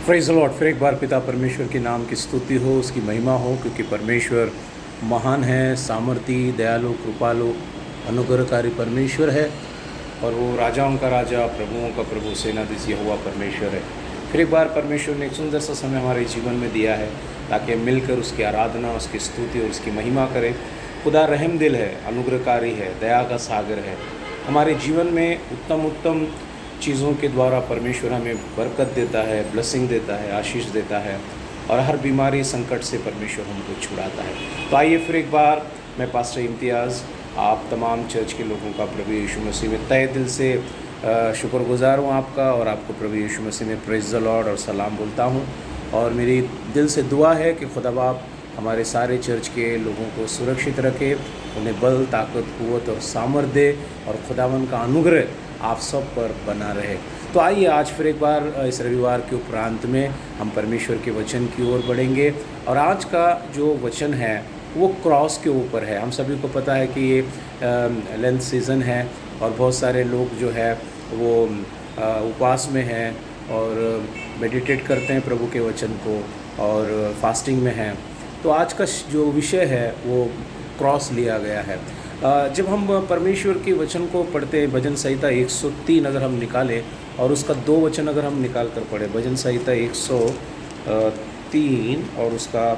Praise the Lord. फिर एक बार पिता परमेश्वर के नाम की स्तुति हो, उसकी महिमा हो, क्योंकि परमेश्वर महान है, सामर्थी, दयालु, कृपालु, अनुग्रहकारी परमेश्वर है और वो राजाओं का राजा, प्रभुओं का प्रभु, सेनाधीश यहोवा परमेश्वर है। फिर एक बार परमेश्वर ने एक सुंदर सा समय हमारे जीवन में दिया है ताकि हम मिलकर उसकी आराधना, उसकी स्तुति और उसकी महिमा करें। खुदा रहमदिल है, अनुग्रहकारी है, दया का सागर है। हमारे जीवन में उत्तम उत्तम चीज़ों के द्वारा परमेश्वर हमें बरकत देता है, ब्लेसिंग देता है, आशीष देता है और हर बीमारी संकट से परमेश्वर हमको छुड़ाता है। तो आइए फिर एक बार मैं पास्टर इम्तियाज़ आप तमाम चर्च के लोगों का प्रभु यीशु मसीह में तहे दिल से शुक्रगुजार हूँ आपका, और आपको प्रभु यीशु मसीह में प्रेज़ द लॉर्ड और सलाम बोलता हूँ। और मेरी दिल से दुआ है कि खुदा बाप हमारे सारे चर्च के लोगों को सुरक्षित रखे, उन्हें बल, ताकत, कुव्वत और सामर्थ्य दे और खुदावन का अनुग्रह आप सब पर बना रहे। तो आइए आज फिर एक बार इस रविवार के उपरांत में हम परमेश्वर के वचन की ओर बढ़ेंगे। और आज का जो वचन है वो क्रॉस के ऊपर है। हम सभी को पता है कि ये लेंथ सीज़न है और बहुत सारे लोग जो है वो उपवास में हैं और मेडिटेट करते हैं प्रभु के वचन को और फास्टिंग में हैं। तो आज का जो विषय है वो क्रॉस लिया गया है। जब हम परमेश्वर के वचन को पढ़ते हैं, भजन संहिता 103 अगर हम निकालें और उसका 2 वचन अगर हम निकाल कर पढ़ें, भजन संहिता 103 और उसका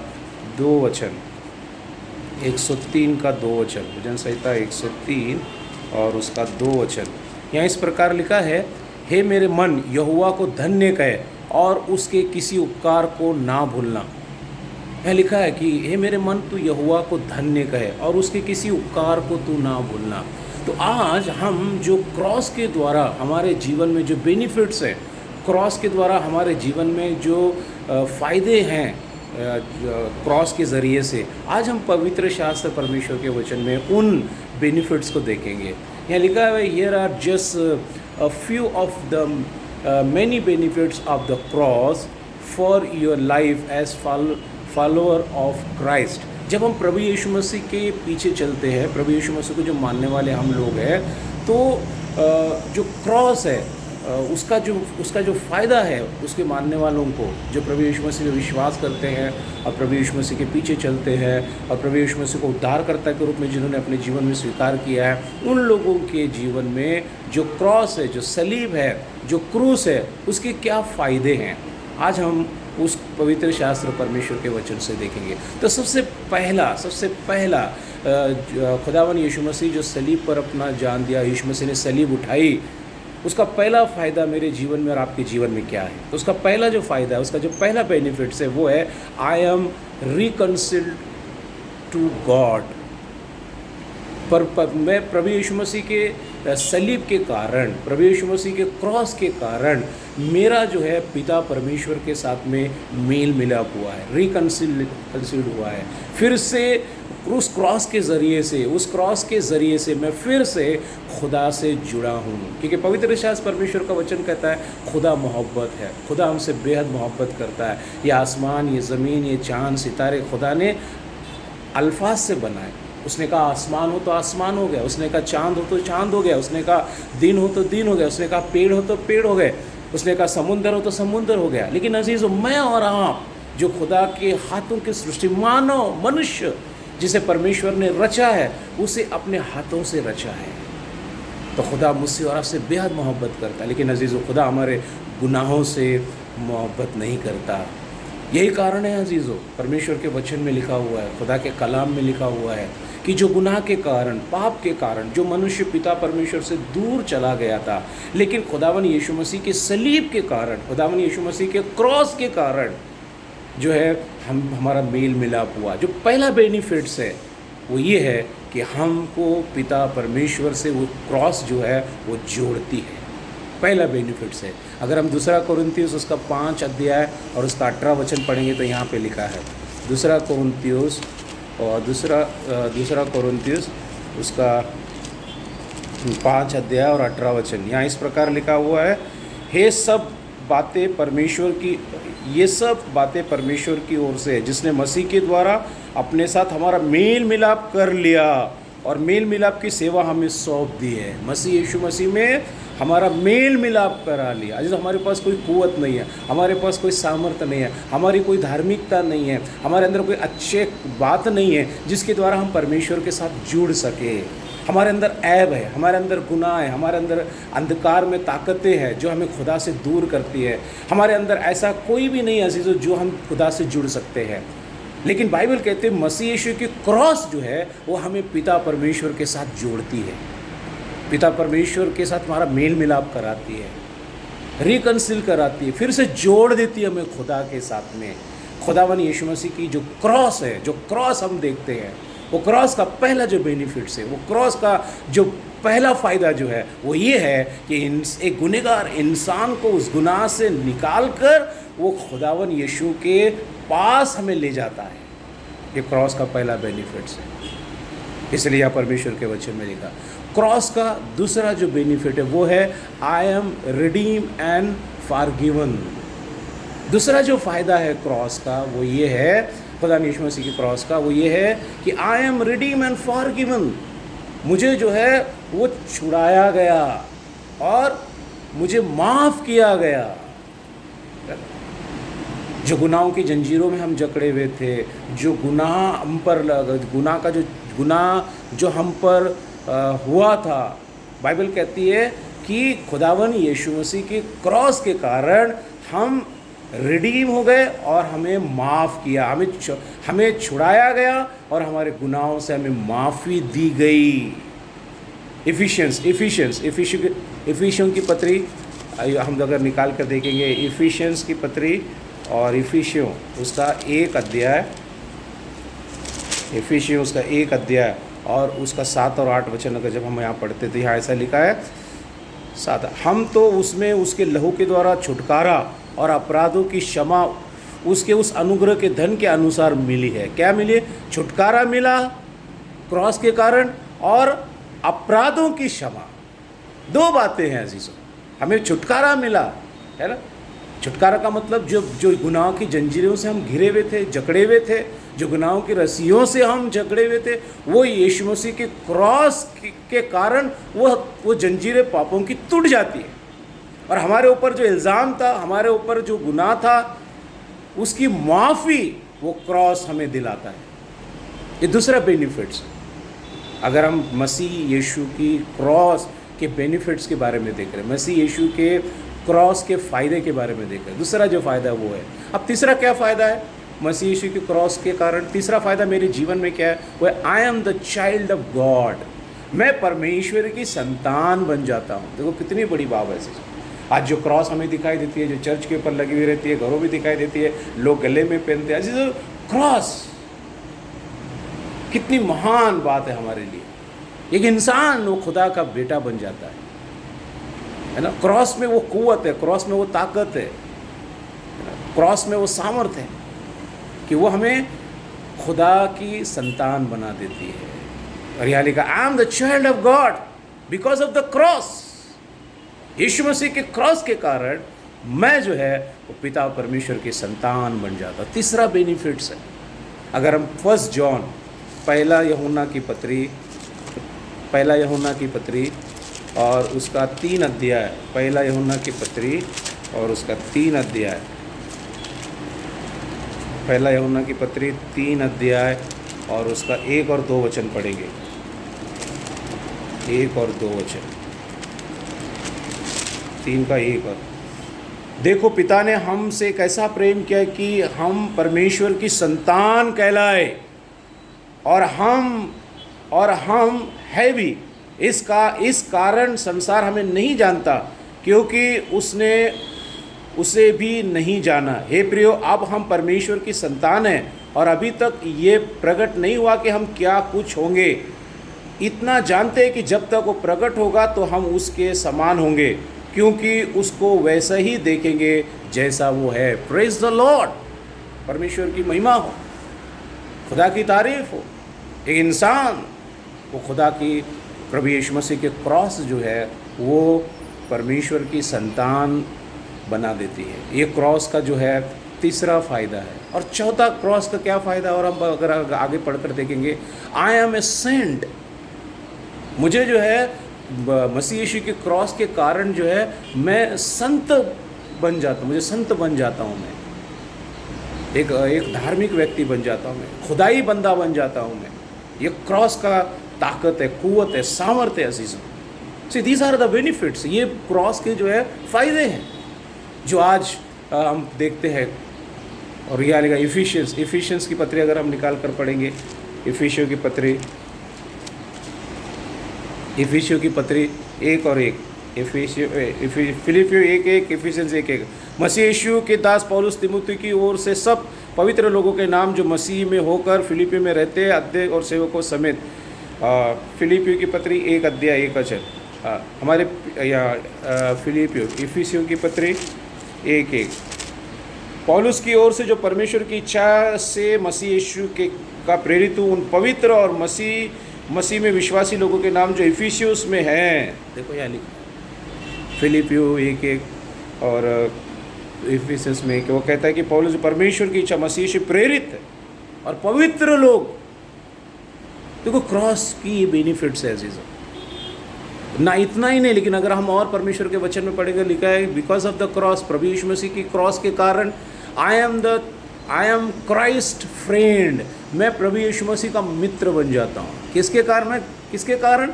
2 वचन, 103 का 2 वचन, भजन संहिता 103 और उसका 2 वचन, यहाँ इस प्रकार लिखा है, हे मेरे मन यहोवा को धन्य कहे और उसके किसी उपकार को ना भूलना। यह लिखा है कि हे मेरे मन तू यहोवा को धन्य कहे और उसके किसी उपकार को तू ना भूलना। तो आज हम जो क्रॉस के द्वारा हमारे जीवन में जो बेनिफिट्स हैं, क्रॉस के द्वारा हमारे जीवन में जो फ़ायदे हैं क्रॉस के ज़रिए से, आज हम पवित्र शास्त्र परमेश्वर के वचन में उन बेनिफिट्स को देखेंगे। यहाँ लिखा है, here are just a few of the many benefits of the cross for your life as follower of Christ. जब हम प्रभु यीशु मसीह के पीछे चलते हैं, प्रभु यीशु मसीह को जो मानने वाले हम लोग हैं, तो जो क्रॉस है उसका जो फ़ायदा है उसके मानने वालों को, जो प्रभु यीशु मसीह में विश्वास करते हैं और प्रभु यीशु मसीह के पीछे चलते हैं और प्रभु यीशु मसीह को उद्धारकर्ता के रूप में जिन्होंने अपने जीवन में स्वीकार किया है, उन लोगों के जीवन में जो क्रॉस है, जो सलीब है, जो क्रूस है, उसके क्या फ़ायदे हैं, आज हम उस पवित्र शास्त्र परमेश्वर के वचन से देखेंगे। तो सबसे पहला खुदावन यीशु मसीह जो सलीब पर अपना जान दिया, यीशु मसीह ने सलीब उठाई, उसका पहला फ़ायदा मेरे जीवन में और आपके जीवन में क्या है? तो उसका पहला जो फ़ायदा है, उसका जो पहला बेनिफिट्स है वो है, आई एम रिकन्सिल्ड टू गॉड। पर मैं प्रभु यीशु मसीह के सलीब के कारण, प्रभु यीशु मसीह के क्रॉस के कारण मेरा जो है पिता परमेश्वर के साथ में मेल मिलाप हुआ है, रिकन्सिल्ड हुआ है। फिर से उस क्रॉस के ज़रिए से मैं फिर से खुदा से जुड़ा हूँ, क्योंकि पवित्र शास्त्र परमेश्वर का वचन कहता है खुदा मोहब्बत है, खुदा हमसे बेहद मोहब्बत करता है। ये आसमान, ये ज़मीन, ये चाँद, सितारे खुदा ने अल्फाज से बनाए। उसने कहा आसमान हो तो आसमान हो गया, उसने कहा चाँद हो तो चाँद हो गया, उसने कहा दिन हो तो दिन हो गया, उसने कहा पेड़ हो तो पेड़ हो गए, उसने कहा समुंदर हो तो समुंदर हो गया। लेकिन अजीज़, मैं और आप जो खुदा के हाथों की सृष्टि, मानव मनुष्य जिसे परमेश्वर ने रचा है, उसे अपने हाथों से रचा है। तो खुदा मुझसे और आपसे बेहद मोहब्बत करता है। लेकिन अजीज़, खुदा हमारे गुनाहों से मोहब्बत नहीं करता। यही कारण है अजीज़ों, परमेश्वर के वचन में लिखा हुआ है, खुदा के कलाम में लिखा हुआ है कि जो गुनाह के कारण, पाप के कारण जो मनुष्य पिता परमेश्वर से दूर चला गया था, लेकिन खुदावन यीशु मसीह के सलीब के कारण, खुदावन यीशु मसीह के क्रॉस के कारण जो है हमारा मेल मिलाप हुआ। जो पहला बेनिफिट्स है वो ये है कि हमको पिता परमेश्वर से वो क्रॉस जो है वो जोड़ती है। पहला बेनिफिट्स है। अगर हम 2 कोरिन्थियोस उसका 5 अध्याय और उसका 18 वचन पढ़ेंगे तो यहाँ पे लिखा है, 2 कोरिन्थियोस और दूसरा कोरिन्थियोस उसका 5 अध्याय और 18 वचन, यहाँ इस प्रकार लिखा हुआ है, ये सब बातें परमेश्वर की ओर से है, जिसने मसीह के द्वारा अपने साथ हमारा मेल मिलाप कर लिया और मेल मिलाप की सेवा हमें सौंप दी है। मसीह यीशु मसीह में हमारा मेल मिलाप करा लिया। जैसे हमारे पास कोई कुव्वत नहीं है, हमारे पास कोई सामर्थ्य नहीं है, हमारी कोई धार्मिकता नहीं है, हमारे अंदर कोई अच्छे बात नहीं है जिसके द्वारा हम परमेश्वर के साथ जुड़ सके। हमारे अंदर ऐब है, हमारे अंदर गुनाह है, हमारे अंदर अंधकार में ताकतें हैं जो हमें खुदा से दूर करती है। हमारे अंदर ऐसा कोई भी नहीं अजीज़ों जो हम खुदा से जुड़ सकते हैं। लेकिन बाइबल कहते हैं मसीह यीशु की क्रॉस जो है वो हमें पिता परमेश्वर के साथ जोड़ती है, पिता परमेश्वर के साथ हमारा मेल मिलाप कराती है, रिकंसिल कराती है, फिर से जोड़ देती है हमें खुदा के साथ में। खुदावन यीशु मसीह की जो क्रॉस है, जो क्रॉस हम देखते हैं, वो क्रॉस का पहला जो बेनिफिट्स है, वो क्रॉस का जो पहला फ़ायदा जो है वो ये है कि एक गुनहगार इंसान को उस गुनाह से निकाल कर वो खुदावन यीशु के पास हमें ले जाता है। ये क्रॉस का पहला बेनिफिट्स है। इसलिए यहाँ परमेश्वर के वचन में लिखा। क्रॉस का दूसरा जो बेनिफिट है वो है I M redeem and forgiven. दूसरा जो फ़ायदा है क्रॉस का वो ये है, खुदा यीशु मसीह की क्रॉस का वो ये है कि I am redeem and forgiven. मुझे जो है वो छुड़ाया गया और मुझे माफ़ किया गया। जो गुनाहों की जंजीरों में हम जकड़े हुए थे, जो गुनाह हम पर गुनाह जो हम पर हुआ था, बाइबल कहती है कि खुदावन यीशु मसीह की क्रॉस के कारण हम रिडीम हो गए और हमें माफ़ किया, हमें छुड़ाया गया और हमारे गुनाहों से हमें माफ़ी दी गई। इफिशियंस की पत्री हम अगर निकाल कर देखेंगे, इफिशियंस की पत्री और इफिशियों उसका एक अध्याय और उसका 7 और 8 वचन अगर जब हम यहाँ पढ़ते थे, यहाँ ऐसा लिखा है 7, हम तो उसमें उसके लहू के द्वारा छुटकारा और अपराधों की क्षमा उसके उस अनुग्रह के धन के अनुसार मिली है। क्या मिली? छुटकारा मिला क्रॉस के कारण और अपराधों की क्षमा। 2 बातें हैं अजीज़ों, हमें छुटकारा मिला है ना। छुटकारा का मतलब जो गुनाहों की जंजीरों से हम घिरे हुए थे, जकड़े हुए थे, जो गुनाहों की रस्सियों से हम जकड़े हुए थे, वो यीशु मसीह के क्रॉस के कारण वो जंजीरें पापों की टूट जाती है और हमारे ऊपर जो इल्ज़ाम था, हमारे ऊपर जो गुनाह था, उसकी माफ़ी वो क्रॉस हमें दिलाता है। ये दूसरा बेनिफिट्स। अगर हम मसीह यीशु की क्रॉस के बेनिफिट्स के बारे में देख रहे हैं, मसीह यीशु के क्रॉस के फ़ायदे के बारे में देख रहे हैं, दूसरा जो फ़ायदा वो है। अब तीसरा क्या फ़ायदा है मसीह यीशु के क्रॉस के कारण? तीसरा फ़ायदा मेरे जीवन में क्या है? वो है I am the child of God. मैं परमेश्वर की संतान बन जाता हूँ। देखो कितनी बड़ी बात है। आज जो क्रॉस हमें दिखाई देती है, जो चर्च के ऊपर लगी हुई रहती है, घरों में दिखाई देती है, लोग गले में पहनते हैं, जो क्रॉस कितनी महान बात है हमारे लिए। एक इंसान वो खुदा का बेटा बन जाता है ना। क्रॉस में वो कुव्वत है, क्रॉस में वो ताकत है, क्रॉस में वो सामर्थ्य है कि वो हमें खुदा की संतान बना देती है। और यहाँ लिखा I am the child of God because of the cross. Yeshu Masih के क्रॉस के कारण मैं जो है वो पिता परमेश्वर की संतान बन जाता। तीसरा बेनिफिट्स है। अगर हम 1 जॉन पहला यूहन्ना की पत्री और उसका 3 अध्याय, पहला यूहन्ना की पत्री और उसका 3 अध्याय, पहला यूहन्ना की पत्री 3 अध्याय और उसका 1 और 2 वचन पढ़ेंगे। 1 और 2 वचन, 3 का 1 और। देखो पिता ने हमसे कैसा प्रेम किया कि हम परमेश्वर की संतान कहलाए और हम है भी। इस कारण संसार हमें नहीं जानता क्योंकि उसने उसे भी नहीं जाना। हे प्रियो, अब हम परमेश्वर की संतान हैं और अभी तक ये प्रकट नहीं हुआ कि हम क्या कुछ होंगे। इतना जानते हैं कि जब तक वो प्रकट होगा तो हम उसके समान होंगे क्योंकि उसको वैसा ही देखेंगे जैसा वो है। Praise the Lord. परमेश्वर की महिमा हो, खुदा की तारीफ हो। एक इंसान वो खुदा की प्रभु यीशु मसीह के क्रॉस जो है वो परमेश्वर की संतान बना देती है। ये क्रॉस का जो है तीसरा फ़ायदा है। और चौथा क्रॉस का क्या फ़ायदा, और हम अगर आगे पढ़कर देखेंगे, आई एम ए सेंट। मुझे जो है मसीह यीशु के क्रॉस के कारण जो है मैं संत बन जाता हूँ, मुझे संत बन जाता हूँ, मैं एक धार्मिक व्यक्ति बन जाता हूँ, मैं खुदाई बंदा बन जाता हूँ। मैं ये क्रॉस का ताकत है, कुव्वत है, सामर्थ्य है अजीज़ों। See these are the benefits. ये क्रॉस के जो है फ़ायदे हैं जो आज हम देखते हैं। और ये आएगा इफिशियंस की पत्री अगर हम निकाल कर पढ़ेंगे, इफिसियों की पत्री 1:1, फिलिपियों 1:1, इफिशियंस 1:1। मसीह यीशु के दास पौलुस तीमुथियुस की ओर से सब पवित्र लोगों के नाम जो मसीह में होकर फिलिपियों में रहते हैं, अध्यक्ष और सेवकों समेत। फिलिपियों की पत्री 1:1। हमारे इफिसियों की पत्री 1:1। पौलुस की ओर से जो परमेश्वर की इच्छा से मसीह यीशु के का प्रेरित हूँ, उन पवित्र और मसीह में विश्वासी लोगों के नाम जो इफिसियोस में हैं। देखो यहाँ लिखा फिलिपियो 1:1 और इफिसियंस में कि वो कहता है कि पौलुस परमेश्वर की इच्छा मसीह से प्रेरित है और पवित्र लोग। देखो क्रॉस की ये बेनिफिट्स है अजीज़ों। ना इतना ही नहीं, लेकिन अगर हम और परमेश्वर के वचन में पढ़ेंगे, लिखा है बिकॉज ऑफ द क्रॉस, प्रभु यीशु मसीह की क्रॉस के कारण आई एम क्राइस्ट फ्रेंड, मैं प्रभु यीशु मसीह का मित्र बन जाता हूँ। किसके कारण?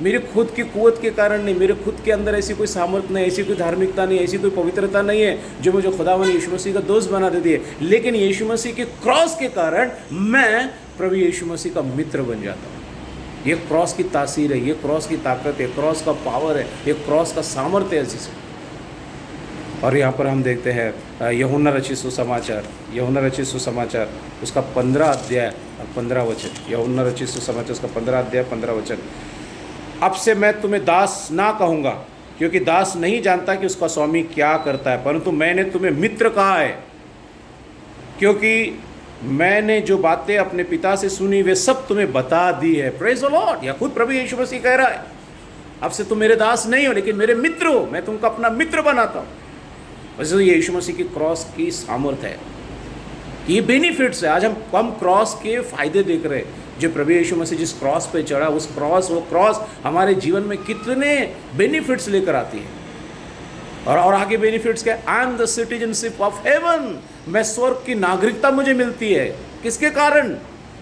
मेरे खुद की कुव्वत के कारण नहीं, मेरे खुद के अंदर ऐसी कोई सामर्थ्य नहीं, ऐसी कोई धार्मिकता नहीं, ऐसी कोई पवित्रता नहीं है जो मुझे खुदावन यीशु मसीह का दोस्त बना देती है। लेकिन यीशु मसीह के क्रॉस के कारण मैं प्रभु यीशु मसीह का मित्र बन जाता हूँ। ये क्रॉस की तासीर है, ये क्रॉस की ताकत है, क्रॉस का पावर है, ये क्रॉस का सामर्थ्य है जिसे। और यहाँ पर हम देखते हैं यूहन्ना रचित सुसमाचार उसका 15 अध्याय और 15 वचन। यूहन्ना रचित सुसमाचार उसका 15 अध्याय 15 वचन। अब से मैं तुम्हें दास ना कहूँगा, क्योंकि दास नहीं जानता कि उसका स्वामी क्या करता है, परंतु मैंने तुम्हें मित्र कहा है, क्योंकि मैंने जो बातें अपने पिता से सुनी वे सब तुम्हें बता दी है। Praise the Lord. या खुद प्रभु यीशु मसीह कह रहा है, अब से तुम मेरे दास नहीं हो लेकिन मेरे मित्र हो, मैं तुमको अपना मित्र बनाता हूँ। वैसे तो यीशु मसीह की क्रॉस की सामर्थ्य है, ये बेनिफिट्स है। आज हम क्रॉस के फायदे देख रहे हैं, जो प्रभु यीशु मसीह जिस क्रॉस पे चढ़ा, वो क्रॉस हमारे जीवन में कितने बेनिफिट्स लेकर आती है। और आगे बेनिफिट्स क्या? आई am the citizenship of haven, मैं स्वर्ग की नागरिकता मुझे मिलती है। किसके कारण?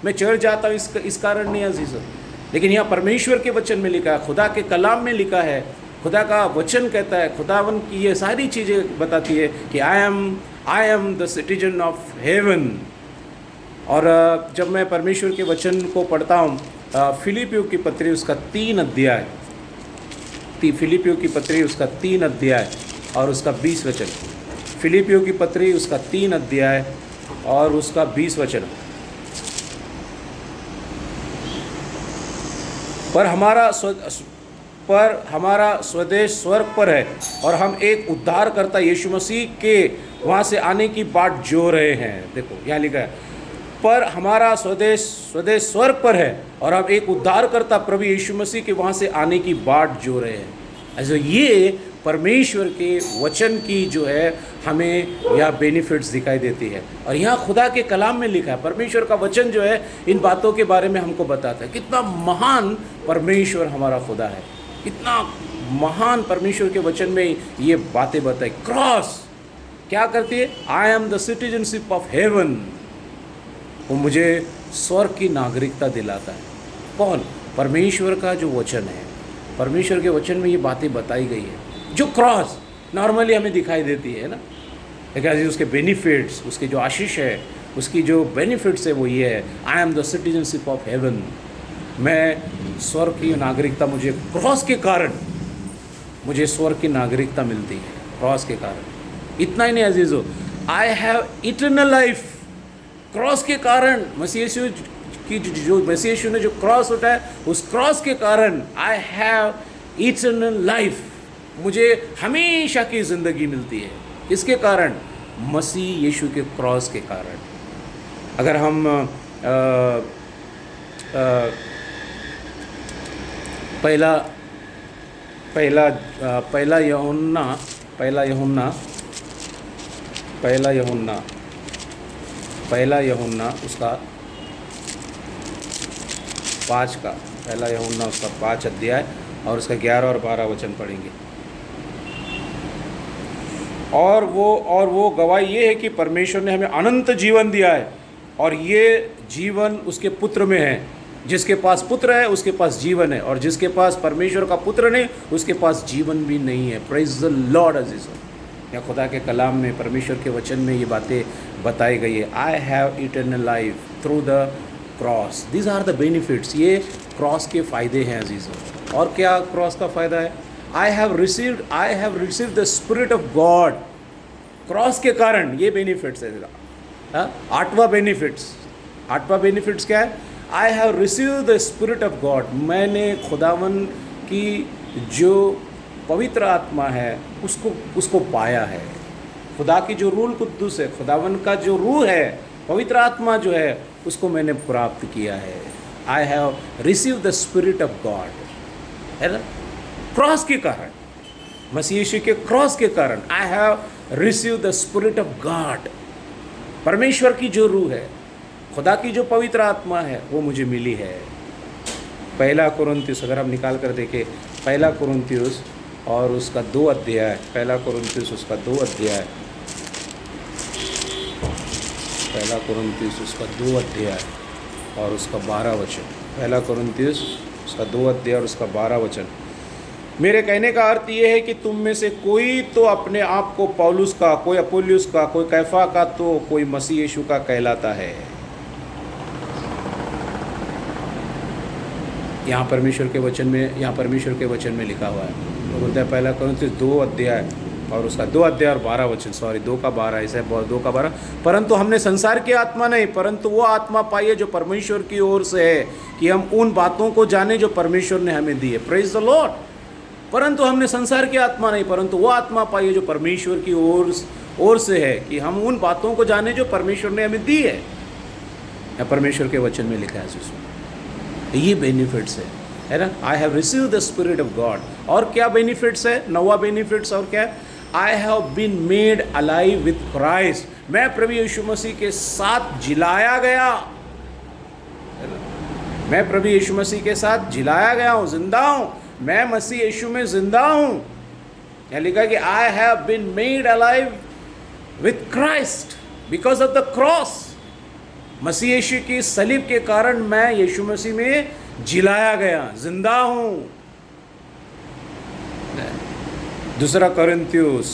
मैं चढ़ जाता हूँ, इस कारण नहीं अजीज़। लेकिन यहाँ परमेश्वर के वचन में लिखा है, खुदा के कलाम में लिखा है, खुदा का वचन कहता है, खुदावन की ये सारी चीज़ें बताती है कि आई am the citizen of haven. और जब मैं परमेश्वर के वचन को पढ़ता हूँ, फिलिपियों की पत्री उसका 3 अध्याय, फिलिपियों की पत्री उसका 3 अध्याय और उसका 20 वचन। फिलिपियों की पत्री उसका 3 अध्याय और उसका 20 वचन। पर हमारा स्वदेश स्वर्ग पर है और हम एक उद्धारकर्ता यीशु मसीह के वहाँ से आने की बाट जो रहे हैं। देखो यहाँ लिखा है, पर हमारा स्वदेश स्वर्ग पर है और हम एक उद्धारकर्ता प्रभु यीशु मसीह के वहाँ से आने की बाट जो रहे हैं। ऐसे ये परमेश्वर के वचन की जो है हमें यह बेनिफिट्स दिखाई देती है। और यहाँ खुदा के कलाम में लिखा है, परमेश्वर का वचन जो है इन बातों के बारे में हमको बताता है। कितना महान परमेश्वर हमारा खुदा है, कितना महान परमेश्वर के वचन में ये बातें बताई। क्रॉस क्या करती है? I am the citizenship of haven, वो मुझे स्वर्ग की नागरिकता दिलाता है। कौन? परमेश्वर का जो वचन है, परमेश्वर के वचन में ये बातें बताई गई है, जो क्रॉस नॉर्मली हमें दिखाई देती है ना। लेकिन उसके बेनिफिट्स, उसके जो आशीष है, उसकी जो बेनिफिट्स है वो ये है, I am the citizenship of haven, मैं स्वर्ग की नागरिकता, मुझे क्रॉस के कारण मुझे स्वर्ग की नागरिकता मिलती है, क्रॉस के कारण। इतना ही नहीं अजीज़ो, I have eternal life, cross के कारण, मसीह यीशु की जो मसीह यीशु ने जो क्रॉस उठाया, उस क्रॉस के कारण आई हैव इटर्नल लाइफ, मुझे हमेशा की ज़िंदगी मिलती है। किसके कारण? मसीह यीशु के क्रॉस के कारण। अगर हम पहला यूहन्ना उसका 5 का 1 यूहन्ना उसका 5 अध्याय और उसका 11 और 12 वचन पढ़ेंगे। और वो गवाही ये है कि परमेश्वर ने हमें अनंत जीवन दिया है, और ये जीवन उसके पुत्र में है। जिसके पास पुत्र है उसके पास जीवन है, और जिसके पास परमेश्वर का पुत्र नहीं उसके पास जीवन भी नहीं है। प्रेज द लॉर्ड अजीज़। या खुदा के कलाम में, परमेश्वर के वचन में ये बातें बताई गई है। I have eternal life through the cross, these are the benefits. ये क्रॉस के फ़ायदे हैं अजीज़ों। और क्या क्रॉस का फ़ायदा है? I have received the spirit of God. Cross के कारण ये बेनिफिट्स है। आठवां बेनिफिट्स क्या है? I have received the spirit of God. मैंने खुदावन की जो पवित्र आत्मा है उसको पाया है। खुदा की जो रूल कुद्दूस है, खुदावन का जो रूह है, पवित्र आत्मा जो है, उसको मैंने प्राप्त किया है। I have received the spirit of God, है ना? क्रॉस के कारण, मसीह यीशु के क्रॉस के कारण आई have received the spirit of God. परमेश्वर की जो रूह है, खुदा की जो पवित्र आत्मा है, वो मुझे मिली है। पहला कुरिन्थियुस, अगर हम निकाल कर देखें, पहला कुरिन्थियुस और उसका 2 अध्याय, पहला कुरिन्थियुस उसका 2 अध्याय, पहला कुरिन्थियुस उसका 2 अध्याय और उसका 12 वचन। पहला कुरिन्थियुस उसका 2 अध्याय और उसका 12 वचन। मेरे कहने का अर्थ ये है कि तुम में से कोई तो अपने आप को पौलुस का, कोई अपुल्युस का, कोई कैफा का, तो कोई मसीह यीशु का कहलाता है। यहाँ परमेश्वर के वचन में लिखा हुआ है। तो बोलता है पहला कुरिन्थियुस 2 अध्याय और उसका 2 अध्याय और 12 वचन, 2 का 12, ऐसा है 2 का 12। परंतु हमने संसार की आत्मा नहीं, परंतु वो आत्मा पाई है जो परमेश्वर की ओर से है, कि हम उन बातों को जाने जो परमेश्वर ने हमें दी है। Praise the Lord. परंतु हमने संसार की आत्मा नहीं, परंतु वो आत्मा पाई है जो परमेश्वर की ओर से है, कि हम उन बातों को जाने जो परमेश्वर ने हमें दी है। या परमेश्वर के वचन में लिखा है उसमें। ये बेनिफिट्स है ना? I have received the spirit of God. और क्या बेनिफिट्स है? 9वां बेनिफिट्स और क्या है? I have been made alive with Christ. मैं प्रभु यीशु मसीह के साथ जिलाया गया। मैं प्रभु यीशु मसीह के साथ जिलाया गया हूँ, जिंदा हूँ। मैं मसीह यीशु में जिंदा हूँ। यहाँ लिखा कि I have been made alive with Christ because of the cross. Masih Yeshu की सलीब के कारण मैं यीशु मसीह में जिलाया गया, जिंदा हूँ। दूसरा कुरिन्थियुस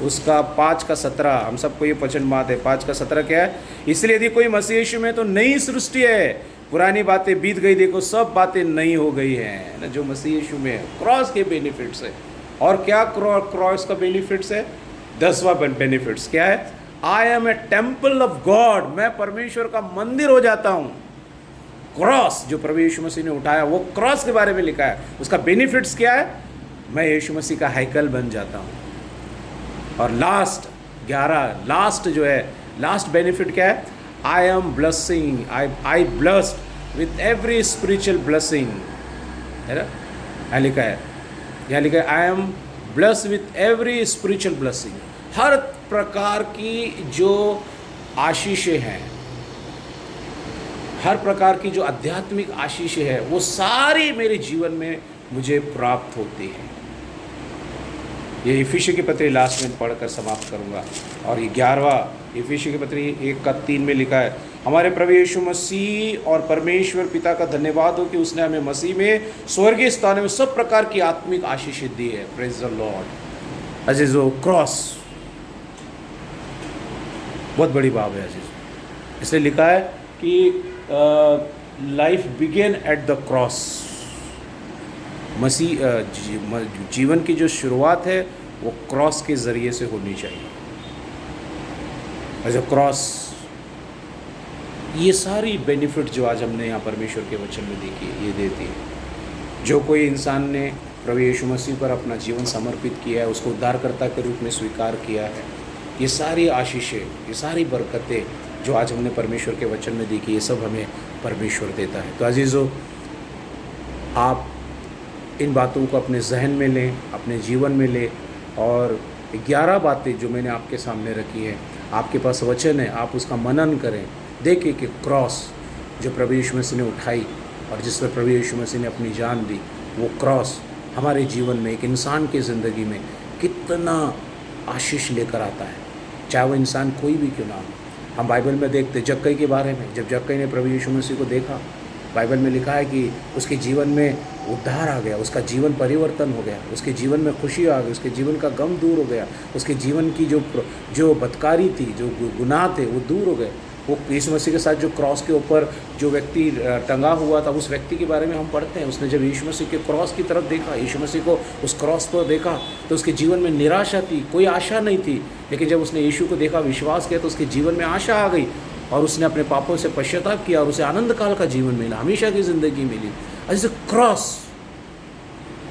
उसका 5 का 17, हम सबको ये वचन बात है। 5 का 17 क्या है? इसलिए यदि कोई मसीह यीशु में तो नई सृष्टि है, पुरानी बातें बीत गई, देखो सब बातें नई हो गई हैं ना। जो मसीह यीशु में है, क्रॉस के बेनिफिट्स है। और क्या क्रॉस का बेनिफिट्स है? 10वां बेनिफिट्स क्या है? I am a temple of God. मैं परमेश्वर का मंदिर हो जाता हूँ। क्रॉस जो प्रभु यीशु मसीह ने उठाया, वो क्रॉस के बारे में लिखा है। उसका बेनिफिट्स क्या है? मैं यीशु मसीह का हैकल बन जाता हूँ। और लास्ट 11, लास्ट बेनिफिट क्या है? I am blessing, I blessed with every spiritual blessing, है ना? यहाँ लिखा है I am blessed with every spiritual blessing. हर प्रकार की जो आशीषें हैं, हर प्रकार की जो आध्यात्मिक आशीषें हैं, वो सारी मेरे जीवन में मुझे प्राप्त होती हैं। ये इफिसी की पत्री लास्ट में पढ़कर समाप्त करूंगा। और ये 11वां इफिसी की पत्री 1 का 3 में लिखा है, हमारे प्रभु यीशु मसीह और परमेश्वर पिता का धन्यवाद हो कि उसने हमें मसीह में स्वर्गीय स्थान में सब प्रकार की आत्मिक आशीषें दी है। Praise the Lord. अजीजो, क्रॉस बहुत बड़ी बात है अजीज। इसलिए लिखा है कि life begin at the cross. Masih जीवन की जो शुरुआत है वो क्रॉस के ज़रिए से होनी चाहिए। एज अ क्रॉस, ये सारी बेनिफिट जो आज हमने यहाँ परमेश्वर के वचन में देखी, ये देती है। जो कोई इंसान ने प्रभु यीशु मसीह पर अपना जीवन समर्पित किया है, उसको उद्धारकर्ता के रूप में स्वीकार किया है, ये सारी आशीषें, ये सारी बरकतें जो आज हमने परमेश्वर के वचन में देखी, ये सब हमें परमेश्वर देता है। तो अजीज़ों, आप इन बातों को अपने जहन में लें, अपने जीवन में लें। और 11 बातें जो मैंने आपके सामने रखी हैं, आपके पास वचन है, आप उसका मनन करें। देखिए कि क्रॉस जो प्रभु यीशु मसीह ने उठाई और जिस पर प्रभु यीशु मसीह ने अपनी जान दी, वो क्रॉस हमारे जीवन में, एक इंसान की ज़िंदगी में कितना आशीष लेकर आता है, चाहे वो इंसान कोई भी क्यों ना हो। हम बाइबल में देखते जक्कई के बारे में, जब जक्कई ने प्रभु यीशु मसीह को देखा, बाइबल में लिखा है कि उसके जीवन में उद्धार आ गया, उसका जीवन परिवर्तन हो गया, उसके जीवन में खुशी आ गई, उसके जीवन का गम दूर हो गया, उसके जीवन की जो बदकारी थी, जो गुनाह थे वो दूर हो गए। वो यीशु मसीह के साथ जो क्रॉस के ऊपर जो व्यक्ति टंगा हुआ था, उस व्यक्ति के बारे में हम पढ़ते हैं। उसने जब यीशु मसीह के क्रॉस की तरफ देखा, यीशु मसीह को उस क्रॉस पर देखा, तो उसके जीवन में निराशा थी, कोई आशा नहीं थी। लेकिन जब उसने यीशु को देखा, विश्वास किया, तो उसके जीवन में आशा आ गई और उसने अपने पापों से पश्चाताप किया और उसे आनंद काल का जीवन मिला, हमेशा की ज़िंदगी मिली। ऐसे क्रॉस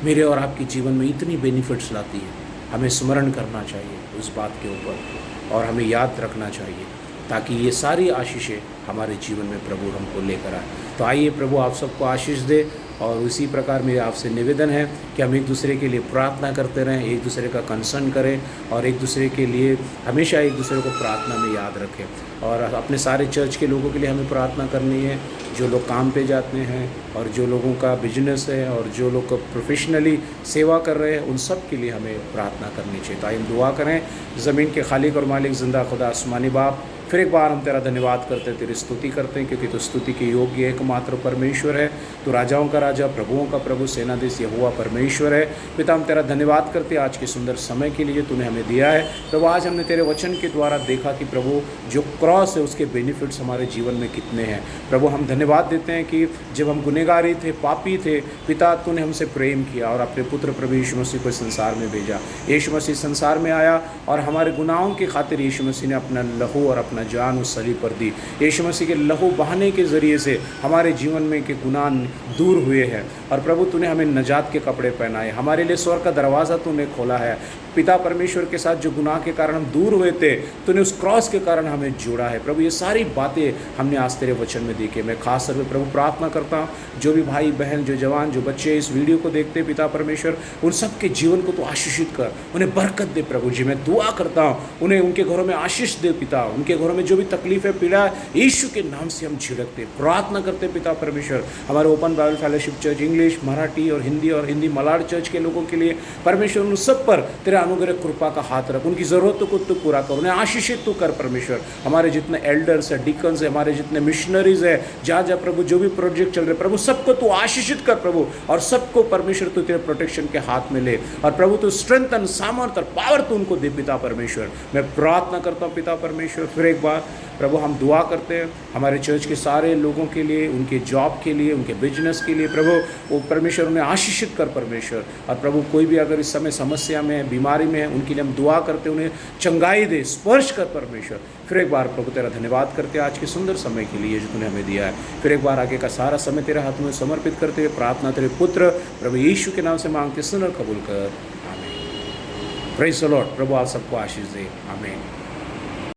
मेरे और आपके जीवन में इतनी बेनिफिट्स लाती है। हमें स्मरण करना चाहिए उस बात के ऊपर और हमें याद रखना चाहिए, ताकि ये सारी आशीषें हमारे जीवन में प्रभु हमको लेकर आए। तो आइए प्रभु आप सबको आशीष दे। और उसी प्रकार मेरे आपसे निवेदन है कि हम एक दूसरे के लिए प्रार्थना करते रहें, एक दूसरे का कंसर्न करें और एक दूसरे के लिए हमेशा एक दूसरे को प्रार्थना में याद रखें। और अपने सारे चर्च के लोगों के लिए हमें प्रार्थना करनी है, जो लोग काम पे जाते हैं और जो लोगों का बिजनेस है और जो लोग प्रोफेशनली सेवा कर रहे हैं, उन सब के लिए हमें प्रार्थना करनी चाहिए। तो आइए हम दुआ करें। ज़मीन के खालिक और मालिक जिंदा खुदा आसमानी बाप, फिर एक बार हम तेरा धन्यवाद करते हैं, तेरी स्तुति करते हैं, क्योंकि तो स्तुति के योग्य एकमात्र परमेश्वर है। तो राजाओं का राजा, प्रभुओं का प्रभु, सेनाधीश यहोवा परमेश्वर है। पिता हम तेरा धन्यवाद करते हैं आज के सुंदर समय के लिए तूने हमें दिया है। प्रभु आज हमने तेरे वचन के द्वारा देखा कि प्रभु जो क्रॉस है उसके बेनिफिट्स हमारे जीवन में कितने हैं। प्रभु हम धन्यवाद देते हैं कि जब हम गुनहगारी थे, पापी थे, पिता तूने हमसे प्रेम किया और अपने पुत्र प्रभु यीशु मसीह को संसार में भेजा। यीशु मसीह संसार में आया और हमारे गुनाहों की खातिर यीशु मसीह ने अपना लहू और अपना जान उस सलीब पर दी। यीशु मसीह के लहू बहाने के ज़रिए से हमारे जीवन में के गुनाह दूर हुए हैं और प्रभु तूने हमें नजात के कपड़े पहनाए, हमारे लिए स्वर्ग का दरवाज़ा तूने खोला है। पिता परमेश्वर के साथ जो गुनाह के कारण हम दूर हुए थे, तूने उस क्रॉस के कारण हमें जोड़ा है। प्रभु ये सारी बातें हमने आज तेरे वचन में देखी। मैं खास तौर पर प्रभु प्रार्थना करता हूँ, जो भी भाई बहन, जो जवान, जो बच्चे इस वीडियो को देखते हैं, पिता परमेश्वर उन सब के जीवन को तो आशीषित कर, उन्हें बरकत दे प्रभु जी। मैं दुआ करता हूँ उन्हें उनके घरों में आशीष दे पिता। उनके घरों में जो भी तकलीफ है, पीड़ा, यीशु के नाम से हम झिड़कते प्रार्थना करते पिता परमेश्वर। हमारे open Bible fellowship church English, Marathi और हिंदी मलाड़ चर्च के लोगों के लिए परमेश्वर उन सब पर तेरे अनुग्रह कृपा का हाथ रख, उनकी ज़रूरतों को तू पूरा कर, उन्हें आशीषित तू कर परमेश्वर। हमारे जितने एल्डर्स है, डिकन्स है, हमारे जितने मिशनरीज है, जहाँ जहाँ प्रभु जो भी प्रोजेक्ट चल रहे प्रभु सबको तू आशीषित कर प्रभु, और सबको परमेश्वर तू तेरे प्रोटेक्शन के हाथ में ले। और प्रभु तू स्ट्रेंथ एंड सामर्थ और पावर तू उनको दे पिता परमेश्वर। मैं प्रार्थना करता हूँ पिता परमेश्वर। फिर एक बार प्रभु हम दुआ करते हैं हमारे चर्च के सारे लोगों के लिए, उनके जॉब के लिए, उनके बिजनेस के लिए प्रभु वो परमेश्वर उन्हें आशीषित कर परमेश्वर। और प्रभु कोई भी अगर इस समय समस्या में है, बीमारी में है, उनके लिए हम दुआ करते हैं, उन्हें चंगाई दे, स्पर्श कर परमेश्वर। फिर एक बार प्रभु तेरा धन्यवाद करते हैं आज के सुंदर समय के लिए जो तूने हमें दिया है। फिर एक बार आगे का सारा समय तेरे हाथों में समर्पित करते हुए प्रार्थना तेरे पुत्र प्रभु यीशु के नाम से मांगते, सुन और कबूल कर। आमीन। Praise the Lord. प्रभु आप सबको आशीष दे। आमीन।